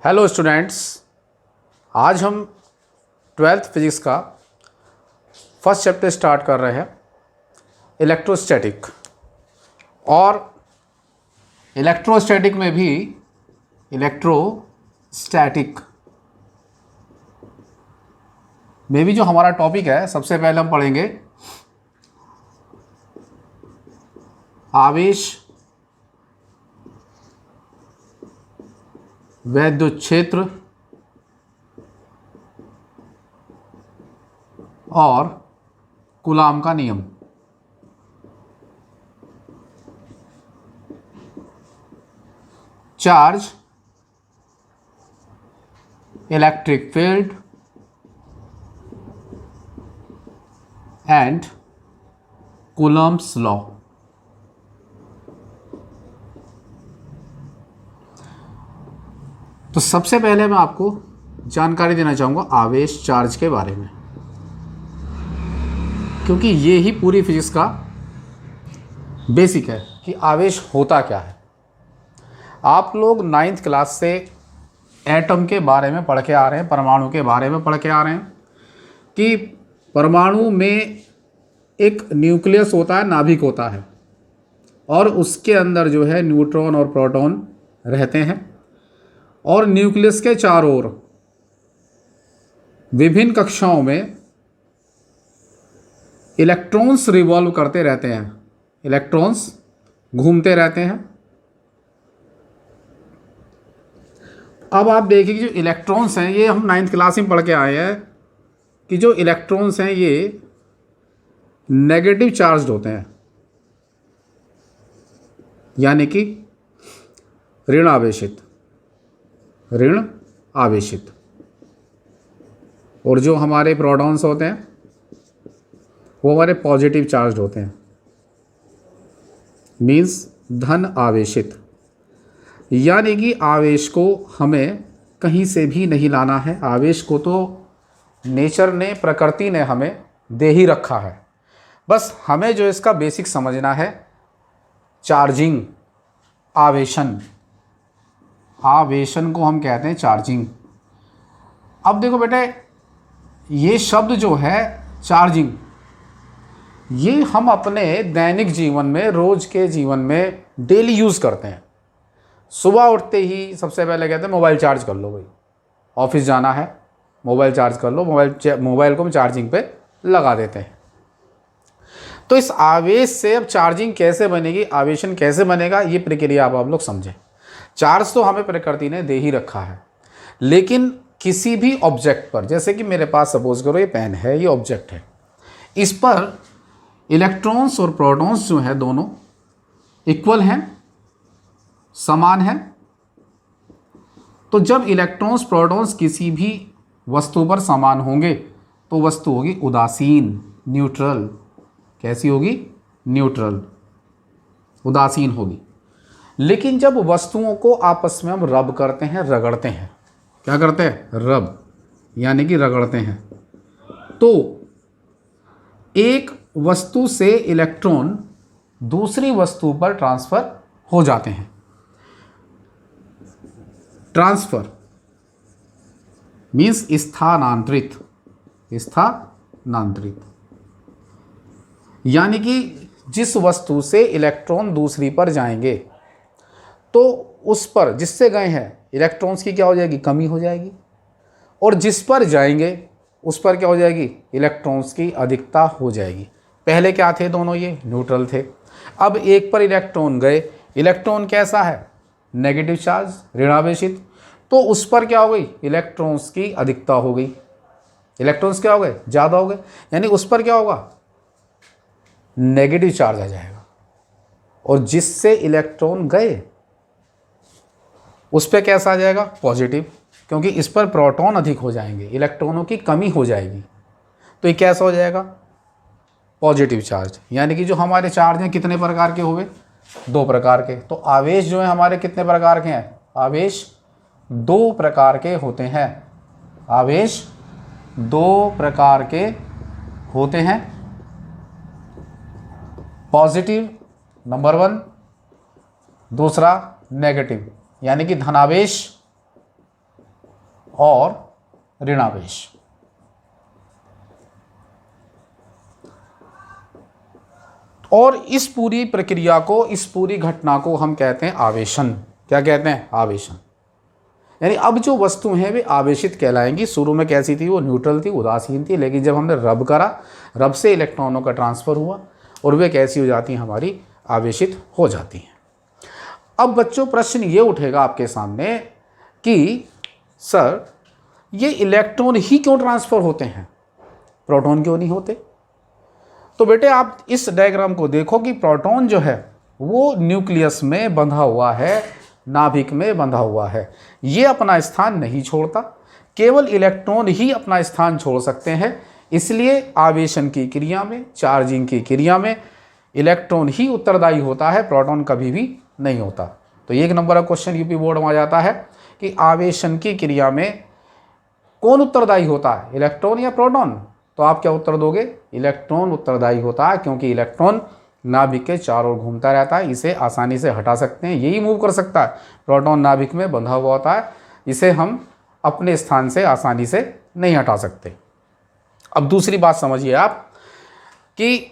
Hello students, आज हम twelfth physics का फर्स्ट चैप्टर स्टार्ट कर रहे हैं इलेक्ट्रोस्टैटिक। और इलेक्ट्रोस्टैटिक में भी जो हमारा टॉपिक है, सबसे पहले हम पढ़ेंगे आवेश, वैद्युत क्षेत्र और कूलाम का नियम। Charge, electric field and Coulomb's law. तो सबसे पहले मैं आपको जानकारी देना चाहूँगा आवेश चार्ज के बारे में, क्योंकि ये ही पूरी फिजिक्स का बेसिक है कि आवेश होता क्या है। आप लोग 9th क्लास से एटम के बारे में पढ़ के आ रहे हैं, परमाणु के बारे में पढ़ के आ रहे हैं कि परमाणु में एक न्यूक्लियस होता है, नाभिक होता है, और उसके अंदर जो है न्यूट्रॉन और प्रोटॉन रहते हैं, और न्यूक्लियस के चारों ओर विभिन्न कक्षाओं में इलेक्ट्रॉन्स रिवॉल्व करते रहते हैं, इलेक्ट्रॉन्स घूमते रहते हैं। अब आप देखिए कि जो इलेक्ट्रॉन्स हैं, ये हम 9th क्लास में पढ़ के आए हैं कि जो इलेक्ट्रॉन्स हैं ये नेगेटिव चार्ज्ड होते हैं, यानी कि ऋण आवेशित। और जो हमारे प्रोटॉन्स होते हैं वो हमारे पॉजिटिव चार्ज्ड होते हैं, मीन्स धन आवेशित। यानी कि आवेश को हमें कहीं से भी नहीं लाना है, आवेश को तो नेचर ने, प्रकृति ने हमें दे ही रखा है। बस हमें जो इसका बेसिक समझना है, चार्जिंग, आवेशन को हम कहते हैं चार्जिंग। अब देखो बेटे, ये शब्द जो है चार्जिंग, ये हम अपने दैनिक जीवन में, रोज के जीवन में डेली यूज़ करते हैं। सुबह उठते ही सबसे पहले कहते हैं मोबाइल चार्ज कर लो भाई, ऑफिस जाना है मोबाइल चार्ज कर लो, मोबाइल को हम चार्जिंग पे लगा देते हैं। तो इस आवेश से अब चार्जिंग कैसे बनेगी, आवेशन कैसे बनेगा, ये प्रक्रिया आप लोग समझें। चार्ज तो हमें प्रकृति ने दे ही रखा है, लेकिन किसी भी ऑब्जेक्ट पर, जैसे कि मेरे पास सपोज करो ये पेन है, ये ऑब्जेक्ट है, इस पर इलेक्ट्रॉन्स और प्रोटॉन्स जो है दोनों इक्वल हैं, समान हैं। तो जब इलेक्ट्रॉन्स प्रोटॉन्स किसी भी वस्तु पर समान होंगे तो वस्तु होगी उदासीन, न्यूट्रल। कैसी होगी? न्यूट्रल, उदासीन होगी। लेकिन जब वस्तुओं को आपस में हम रब करते हैं, रगड़ते हैं, क्या करते हैं? रब, यानी कि रगड़ते हैं, तो एक वस्तु से इलेक्ट्रॉन दूसरी वस्तु पर ट्रांसफर हो जाते हैं। ट्रांसफर मीन्स स्थानांतरित, यानी कि जिस वस्तु से इलेक्ट्रॉन दूसरी पर जाएंगे तो उस पर, जिससे गए हैं, इलेक्ट्रॉन्स की क्या हो जाएगी? कमी हो जाएगी। और जिस पर जाएंगे उस पर क्या हो जाएगी? इलेक्ट्रॉन्स की अधिकता हो जाएगी। पहले क्या थे दोनों? ये न्यूट्रल थे। अब एक पर इलेक्ट्रॉन गए, इलेक्ट्रॉन कैसा है? नेगेटिव चार्ज, ऋणावेशित, तो उस पर क्या हो गई? इलेक्ट्रॉन्स की अधिकता हो गई। इलेक्ट्रॉन्स क्या हो गए? ज़्यादा हो गए, यानी उस पर क्या होगा? नेगेटिव चार्ज आ जाएगा। और जिससे इलेक्ट्रॉन गए उस पर कैसा आ जाएगा? पॉजिटिव, क्योंकि इस पर प्रोटॉन अधिक हो जाएंगे, इलेक्ट्रॉनों की कमी हो जाएगी। तो ये कैसा हो जाएगा? Positive charge. यानी कि जो हमारे चार्ज हैं कितने प्रकार के हुए? 2 प्रकार के। तो आवेश जो है हमारे कितने प्रकार के हैं? आवेश 2 प्रकार के होते हैं। आवेश 2 प्रकार के होते हैं। पॉजिटिव नंबर 1, दूसरा नेगेटिव, यानी कि धनावेश और ऋणावेश। और इस पूरी प्रक्रिया को, इस पूरी घटना को हम कहते हैं आवेशन। क्या कहते हैं? आवेशन। यानी अब जो वस्तु हैं वे आवेशित कहलाएंगी। शुरू में कैसी थी? वो न्यूट्रल थी, उदासीन थी, लेकिन जब हमने रब करा, रब से इलेक्ट्रॉनों का ट्रांसफ़र हुआ और वे कैसी हो जाती हैं? हमारी आवेशित हो जाती हैं। अब बच्चों प्रश्न ये उठेगा आपके सामने कि सर ये इलेक्ट्रॉन ही क्यों ट्रांसफ़र होते हैं, प्रोटॉन क्यों नहीं होते? तो बेटे आप इस डायग्राम को देखो कि प्रोटॉन जो है वो न्यूक्लियस में बंधा हुआ है, नाभिक में बंधा हुआ है। ये अपना स्थान नहीं छोड़ता, केवल इलेक्ट्रॉन ही अपना स्थान छोड़ सकते हैं। इसलिए आवेशन की क्रिया में, चार्जिंग की क्रिया में इलेक्ट्रॉन ही उत्तरदायी होता है, प्रोटॉन कभी भी नहीं होता। तो एक नंबर का क्वेश्चन यूपी बोर्ड में आ जाता है कि आवेशन की क्रिया में कौन उत्तरदायी होता है, इलेक्ट्रॉन या प्रोटॉन? तो आप क्या उत्तर दोगे? इलेक्ट्रॉन उत्तरदायी होता है, क्योंकि इलेक्ट्रॉन नाभिक के चारों ओर घूमता रहता है, इसे आसानी से हटा सकते हैं, यही मूव कर सकता है। प्रोटॉन नाभिक में बंधा हुआ होता है, इसे हम अपने स्थान से आसानी से नहीं हटा सकते। अब दूसरी बात समझिए आप कि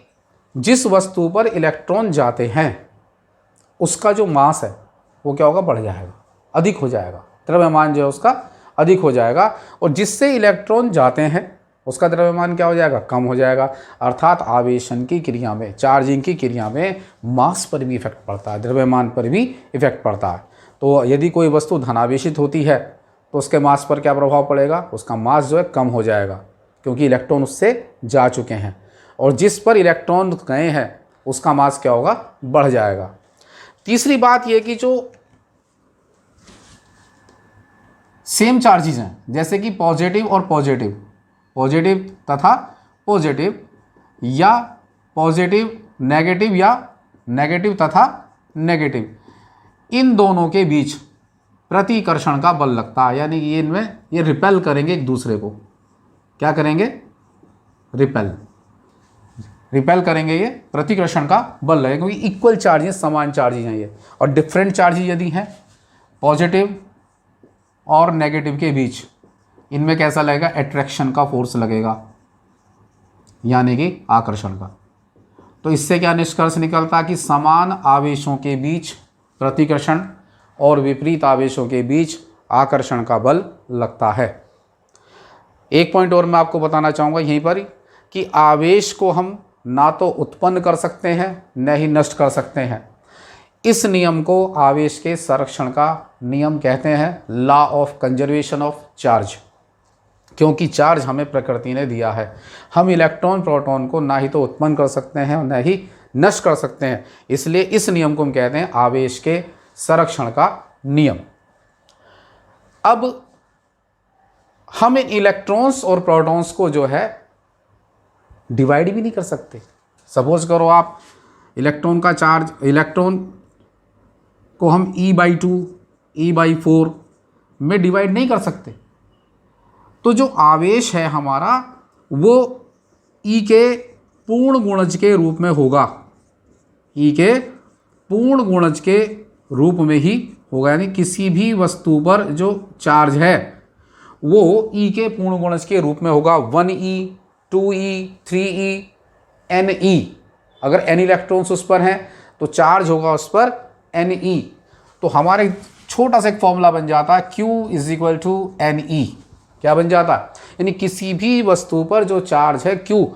जिस वस्तु पर इलेक्ट्रॉन जाते हैं उसका जो मास है वो क्या होगा? बढ़ जाएगा, अधिक हो जाएगा। द्रव्यमान जो है उसका अधिक हो जाएगा, और जिससे इलेक्ट्रॉन जाते हैं उसका द्रव्यमान क्या हो जाएगा? कम हो जाएगा। अर्थात आवेशन की क्रिया में, चार्जिंग की क्रिया में मास पर भी इफेक्ट पड़ता है, द्रव्यमान पर भी इफेक्ट पड़ता है। तो यदि कोई वस्तु धनावेशित होती है तो उसके मास पर क्या प्रभाव पड़ेगा? उसका मास जो है कम हो जाएगा, क्योंकि इलेक्ट्रॉन उससे जा चुके हैं। और जिस पर इलेक्ट्रॉन गए हैं उसका मास क्या होगा? बढ़ जाएगा। तीसरी बात यह कि जो सेम चार्जेस हैं, जैसे कि पॉजिटिव और पॉजिटिव, पॉजिटिव तथा पॉजिटिव, या पॉजिटिव नेगेटिव, या नेगेटिव तथा नेगेटिव, इन दोनों के बीच प्रतिकर्षण का बल लगता है। यानी कि इनमें ये रिपेल करेंगे एक दूसरे को। क्या करेंगे? रिपेल करेंगे, ये प्रतिकर्षण का बल लगेगा, क्योंकि इक्वल चार्जेस, समान चार्जेस हैं ये। और डिफरेंट चार्जेस यदि हैं पॉजिटिव और नेगेटिव के बीच, इनमें कैसा लगेगा? एट्रैक्शन का फोर्स लगेगा, यानी कि आकर्षण का। तो इससे क्या निष्कर्ष निकलता कि समान आवेशों के बीच प्रतिकर्षण और विपरीत आवेशों के बीच आकर्षण का बल लगता है। एक पॉइंट और मैं आपको बताना चाहूँगा यहीं पर कि आवेश को हम ना तो उत्पन्न कर सकते हैं न ही नष्ट कर सकते हैं। इस नियम को आवेश के संरक्षण का नियम कहते हैं, law of conservation of charge, क्योंकि चार्ज हमें प्रकृति ने दिया है। हम इलेक्ट्रॉन प्रोटॉन को ना ही तो उत्पन्न कर सकते हैं न ही नष्ट कर सकते हैं, इसलिए इस नियम को हम कहते हैं आवेश के संरक्षण का नियम। अब हम इन इलेक्ट्रॉन्स और प्रोटॉन्स को जो है डिवाइड भी नहीं कर सकते। सपोज करो आप इलेक्ट्रॉन का चार्ज, इलेक्ट्रॉन को हम E/2, E/4 में डिवाइड नहीं कर सकते। तो जो आवेश है हमारा वो E के पूर्ण गुणज के रूप में होगा, E के पूर्ण गुणज के रूप में ही होगा। यानी किसी भी वस्तु पर जो चार्ज है वो E के पूर्ण गुणज के रूप में होगा। 1E, 2E, 3E, Ne। अगर N इलेक्ट्रॉन्स उस पर हैं तो चार्ज होगा उस पर Ne। तो हमारे छोटा सा एक फॉर्मूला बन जाता है Q = Ne। क्या बन जाता है? यानी किसी भी वस्तु पर जो चार्ज है Q,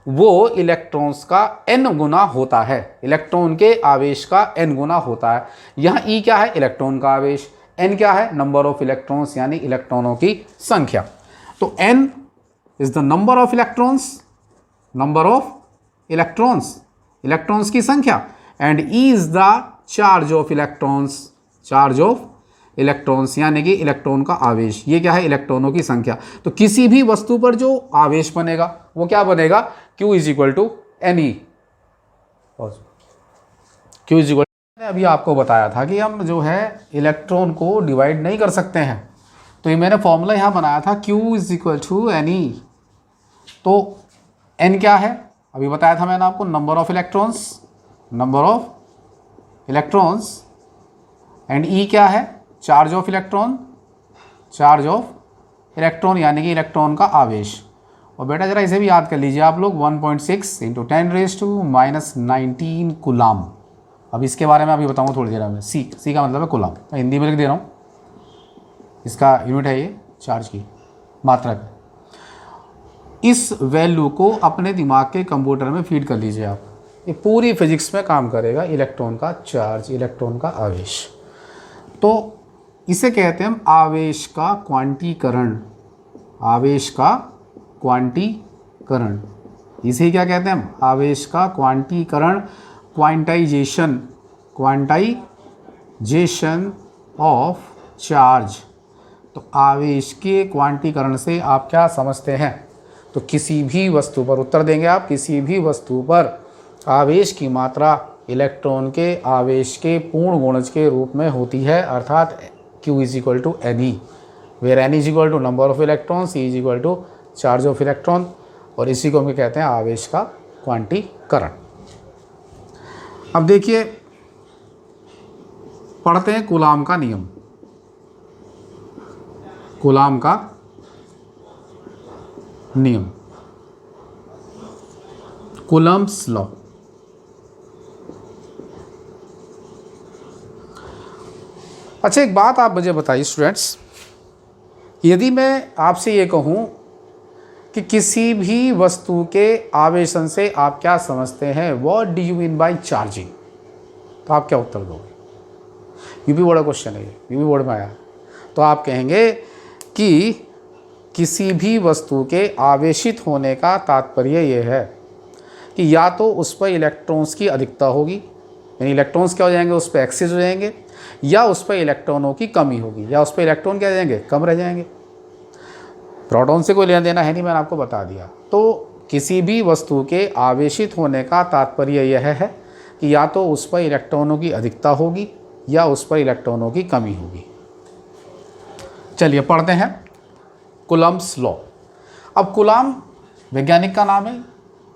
वो इलेक्ट्रॉन्स का n गुना होता है, इलेक्ट्रॉन के आवेश का n गुना होता है। यहाँ E क्या है? इलेक्ट्रॉन का आवेश। n क्या है? नंबर ऑफ इलेक्ट्रॉन्स, यानी इलेक्ट्रॉनों की संख्या। तो n is the number of electrons, number of electrons, electrons की संख्या, and E is the charge of electrons, charge of electrons यानी कि इलेक्ट्रॉन का आवेश। ये क्या है? इलेक्ट्रॉनों की संख्या। तो किसी भी वस्तु पर जो आवेश बनेगा वो क्या बनेगा? Q = Ne। Q = मैंने अभी आपको बताया था कि हम जो है इलेक्ट्रॉन को डिवाइड नहीं कर सकते हैं, तो ये मैंने फॉर्मूला यहाँ बनाया था Q = Ne। तो N क्या है? अभी बताया था मैंने आपको, number of electrons, number of electrons, and E क्या है? Charge of electron, charge of electron यानी कि इलेक्ट्रॉन का आवेश। और बेटा जरा इसे भी याद कर लीजिए आप लोग, 1.6 इंटू 10⁻⁻19 कूलाम। अब इसके बारे में अभी बताऊँ थोड़ी देर में। सी का मतलब है कूलाम, मैं हिंदी में लिख दे रहा हूँ, इसका यूनिट है ये चार्ज की मात्रक। इस वैल्यू को अपने दिमाग के कंप्यूटर में फीड कर लीजिए आप, ये पूरी फिजिक्स में काम करेगा। इलेक्ट्रॉन का चार्ज, इलेक्ट्रॉन का आवेश, तो इसे कहते हैं हम आवेश का क्वांटीकरण। आवेश का क्वांटीकरण, इसे क्या कहते हैं हम? आवेश का क्वांटीकरण, क्वांटाइजेशन, क्वांटाइजेशन ऑफ चार्ज। तो आवेश के क्वांटीकरण से आप क्या समझते हैं? तो किसी भी वस्तु पर, उत्तर देंगे आप, किसी भी वस्तु पर आवेश की मात्रा इलेक्ट्रॉन के आवेश के पूर्ण गुणज के रूप में होती है, अर्थात Q = Ne, where N = number of electron, C = charge of electron, और इसी को हम कहते हैं आवेश का क्वांटीकरण। अब देखिए, पढ़ते हैं कूलाम का नियम, कूलाम का नियम, कूलम्ब्स लॉ। अच्छा, एक बात आप मुझे बताइए स्टूडेंट्स, यदि मैं आपसे ये कहूं कि किसी भी वस्तु के आवेशन से आप क्या समझते हैं, what do you mean by charging, तो आप क्या उत्तर दोगे? यूपी बोर्ड का क्वेश्चन है ये, यूपी बोर्ड में आया। तो आप कहेंगे कि किसी भी वस्तु के आवेशित होने का तात्पर्य यह है कि या तो उस पर इलेक्ट्रॉन्स की अधिकता होगी, यानी इलेक्ट्रॉन्स क्या हो जाएंगे, उस पर एक्सेस हो जाएंगे, या उस पर इलेक्ट्रॉनों की कमी होगी, या उस पर इलेक्ट्रॉन क्या हो जाएंगे, कम रह जाएंगे। प्रोटॉन से कोई लेना देना है नहीं, मैंने आपको बता दिया। तो किसी भी वस्तु के आवेशित होने का तात्पर्य यह है कि या तो उस पर इलेक्ट्रॉनों की अधिकता होगी या उस पर इलेक्ट्रॉनों की कमी होगी। चलिए पढ़ते हैं कूलम्ब्स लॉ। अब कूलाम वैज्ञानिक का नाम है,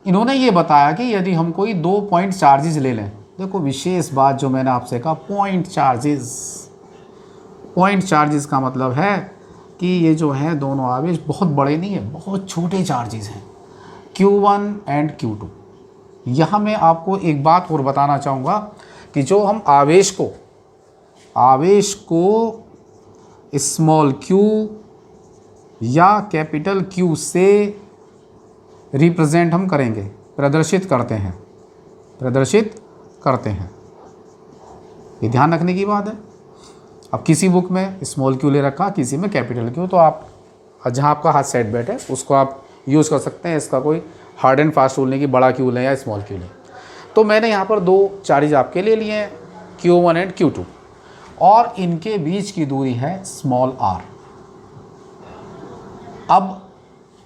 इन्होंने ये बताया कि यदि हम कोई 2 पॉइंट चार्जेस ले लें, देखो विशेष बात जो मैंने आपसे कहा, पॉइंट चार्जेस। पॉइंट चार्जेस का मतलब है कि ये जो है दोनों आवेश बहुत बड़े नहीं है, बहुत छोटे चार्जेस हैं, Q1 एंड Q2। यहाँ मैं आपको एक बात और बताना चाहूँगा कि जो हम आवेश को स्मॉल q या कैपिटल Q से रिप्रेजेंट हम करेंगे, प्रदर्शित करते हैं, ये ध्यान रखने की बात है। अब किसी बुक में स्मॉल q ले रखा, किसी में कैपिटल Q, तो आप जहाँ आपका हाथ सेट बैठे उसको आप यूज़ कर सकते हैं। इसका कोई हार्ड एंड फास्ट रूल नहीं कि बड़ा Q लें या स्मॉल Q लें। तो मैंने यहाँ पर 2 चार्जेज आपके ले लिए हैं, Q1 एंड Q2, और इनके बीच की दूरी है स्मॉल r। अब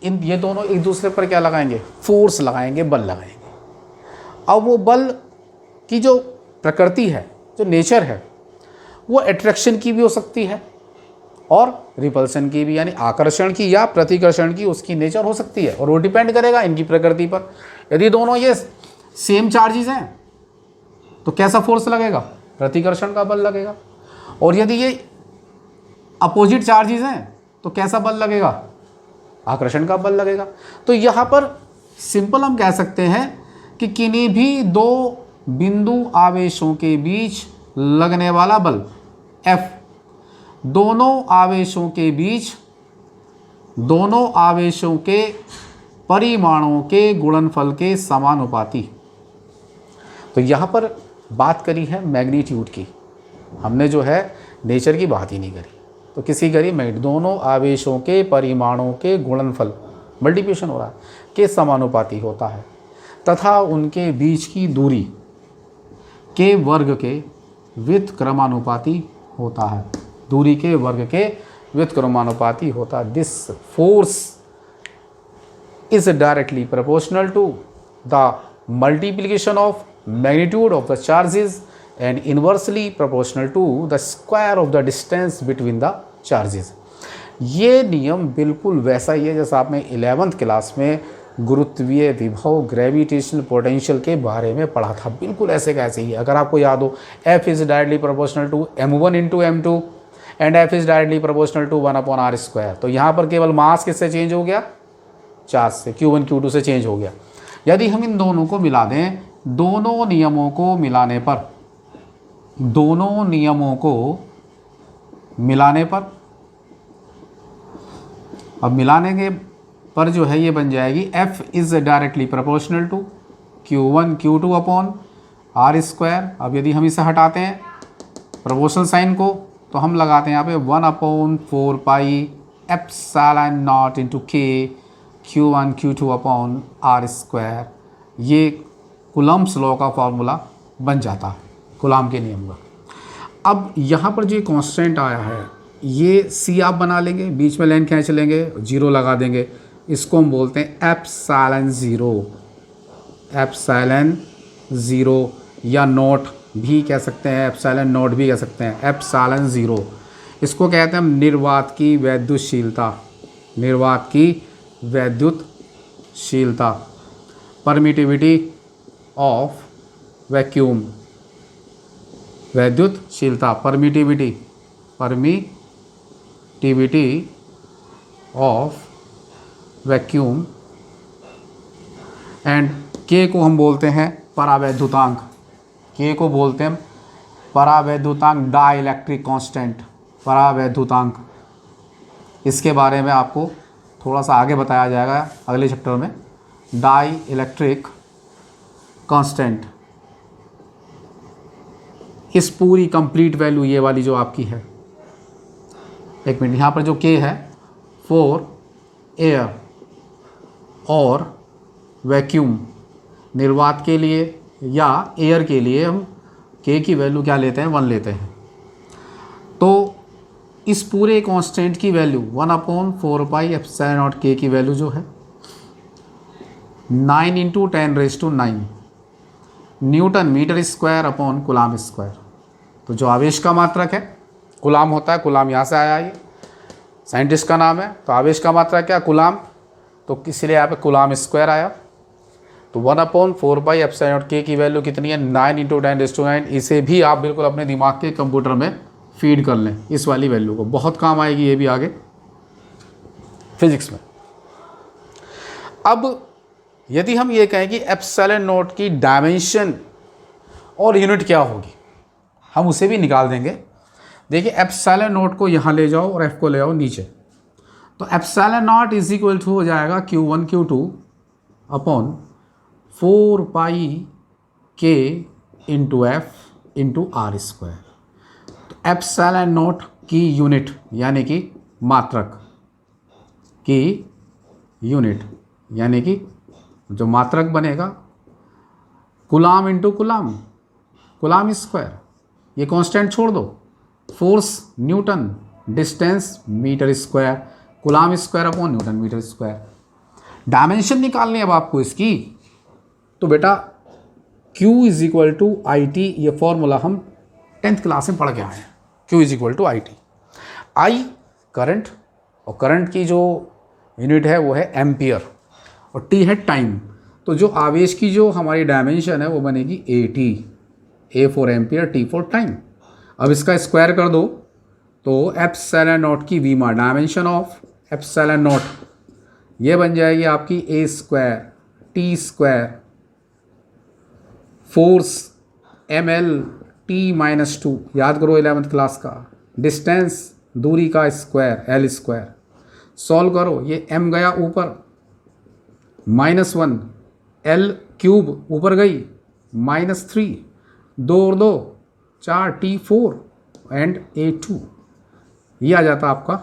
ये दोनों एक दूसरे पर क्या लगाएंगे, फोर्स लगाएंगे, बल लगाएंगे। अब वो बल की जो प्रकृति है, जो नेचर है, वो अट्रैक्शन की भी हो सकती है और रिपल्सन की भी, यानी आकर्षण की या प्रतिकर्षण की उसकी नेचर हो सकती है, और वो डिपेंड करेगा इनकी प्रकृति पर। यदि दोनों ये सेम चार्जेस हैं तो कैसा फोर्स लगेगा, प्रतिकर्षण का बल लगेगा, और यदि ये अपोजिट चार्जेस हैं तो कैसा बल लगेगा, आकर्षण का बल लगेगा। तो यहाँ पर सिंपल हम कह सकते हैं कि किन्हीं भी 2 बिंदु आवेशों के बीच लगने वाला बल F दोनों आवेशों के परिमाणों के गुणनफल के समानुपाती। तो यहाँ पर बात करी है मैग्नीट्यूड की, हमने जो है नेचर की बात ही नहीं करी। तो किसी करी दोनों आवेशों के परिमाणों के गुणनफल, मल्टीप्लिकेशन हो रहा है, के समानुपाती होता है, तथा उनके बीच की दूरी के वर्ग के व्युत्क्रमानुपाती होता है, दूरी के वर्ग के व्युत्क्रमानुपाती होता है। This force is directly proportional to the multiplication of magnitude of the charges and inversely proportional to the square of the distance between the charges। ये नियम बिल्कुल वैसा ही है जैसा आपने 11th क्लास में गुरुत्वीय विभव, ग्रेविटेशनल पोटेंशियल के बारे में पढ़ा था, बिल्कुल ऐसे कैसे ही। अगर आपको याद हो, F is directly proportional to m1 into m2 and F is directly proportional to 1/r²। तो यहाँ पर केवल मास किससे चेंज हो गया, चार्ज से, Q1 Q2 से चेंज हो गया। यदि हम इन दोनों को मिला दें, दोनों नियमों को मिलाने पर, दोनों नियमों को मिलाने पर, अब मिलाने के पर जो है ये बन जाएगी F is directly proportional to Q1 Q2 upon r²। अब यदि हम इसे हटाते हैं प्रोपोर्शनल साइन को, तो हम लगाते हैं यहाँ पे 1/4 pi epsilon not into K Q1 Q2 upon r²। ये कूलम्ब्स लॉ का फॉर्मूला बन जाता है, कूलम्ब के नियम का। अब यहाँ पर जो कांस्टेंट आया है, ये C आप बना लेंगे, बीच में लाइन खींच लेंगे, 0 लगा देंगे, इसको हम बोलते हैं एप्सिलॉन 0, एप्सिलॉन 0 या नोट भी कह सकते हैं, एप्सिलॉन नोट भी कह सकते हैं, एप्सिलॉन 0। इसको कहते हैं हम निर्वात की वैद्युतशीलता, निर्वात की वैद्युतशीलता, परमिटिविटी ऑफ वैक्यूम, वैद्युतशीलता, permittivity, permittivity of vacuum. And K को हम बोलते हैं परावैद्युतांक, K को बोलते हैं परावैद्युतांक, डाइलेक्ट्रिक कांस्टेंट, परावैद्युतांक। इसके बारे में आपको थोड़ा सा आगे बताया जाएगा अगले चैप्टर में। डाइलेक्ट्रिक कांस्टेंट, इस पूरी कंप्लीट वैल्यू ये वाली जो आपकी है, एक मिनट, यहाँ पर जो K है फॉर एयर और वैक्यूम, निर्वात के लिए या एयर के लिए हम K की वैल्यू क्या लेते हैं, 1 लेते हैं। तो इस पूरे कांस्टेंट की value 1/4 pi epsilon naught K की वैल्यू जो है 9 × 10⁹ newton metre square upon coulomb square. तो जो आवेश का मात्रक है कूलम्ब होता है, कूलम्ब यहाँ से आया, ये साइंटिस्ट का नाम है। तो आवेश का मात्रक क्या, कूलम्ब, तो इसलिए यहाँ पे कूलम्ब स्क्वायर आया। तो 1/4 पाई एप्सिलॉन नॉट K की वैल्यू कितनी है, 9 × 10⁹। इसे भी आप बिल्कुल अपने दिमाग के कंप्यूटर में फीड कर लें, इस वाली वैल्यू को, बहुत काम आएगी ये भी आगे फिजिक्स में। अब यदि हम ये कहें कि एप्सिलॉन नॉट की डायमेंशन और यूनिट क्या होगी, हम उसे भी निकाल देंगे। देखिए एप्सिलॉन नॉट को यहाँ ले जाओ और F को ले आओ नीचे, तो epsilon naught is equal to हो जाएगा Q1 Q2 upon 4 pi K into F into r²। तो एप्सिलॉन नॉट की यूनिट यानी कि मात्रक की यूनिट, यानी कि जो मात्रक बनेगा coulomb into coulomb, coulomb square, ये कांस्टेंट छोड़ दो, force newton, distance metre square, coulomb square upon newton metre square. Dimension निकालनी है अब आपको इसकी, तो बेटा Q is equal to IT, ये फॉर्मूला हम 10th क्लास में पढ़ के आए हैं। Q is equal to IT, I current, और करंट की जो यूनिट है वो है एम्पियर, और T है टाइम। तो जो आवेश की जो हमारी डायमेंशन है वो बनेगी AT, A for ampere, T for time. अब इसका स्क्वायर कर दो तो एप्सिलॉन नॉट की वीमा, डायमेंशन ऑफ एप्सिलॉन नॉट, ये बन जाएगी आपकी A² T², force ml T-2, याद करो 11th क्लास का, डिस्टेंस दूरी का स्क्वायर L²। सॉल्व करो, ये m गया ऊपर -1, L³ ऊपर गई -3, 2 और 2 4, T4 एंड A2। ये आ जाता आपका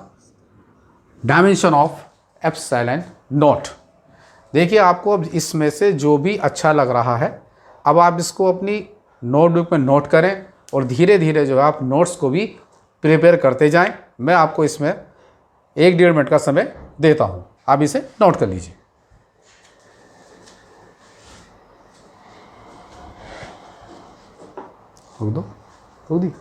डायमेंशन ऑफ एप्सिलॉन नॉट। देखिए आपको अब इसमें से जो भी अच्छा लग रहा है, अब आप इसको अपनी नोटबुक में नोट करें और धीरे धीरे जो आप नोट्स को भी प्रिपेयर करते जाएं। मैं आपको इसमें 1-1.5 मिनट का समय देता हूं, आप इसे नोट कर लीजिए। रुक दी।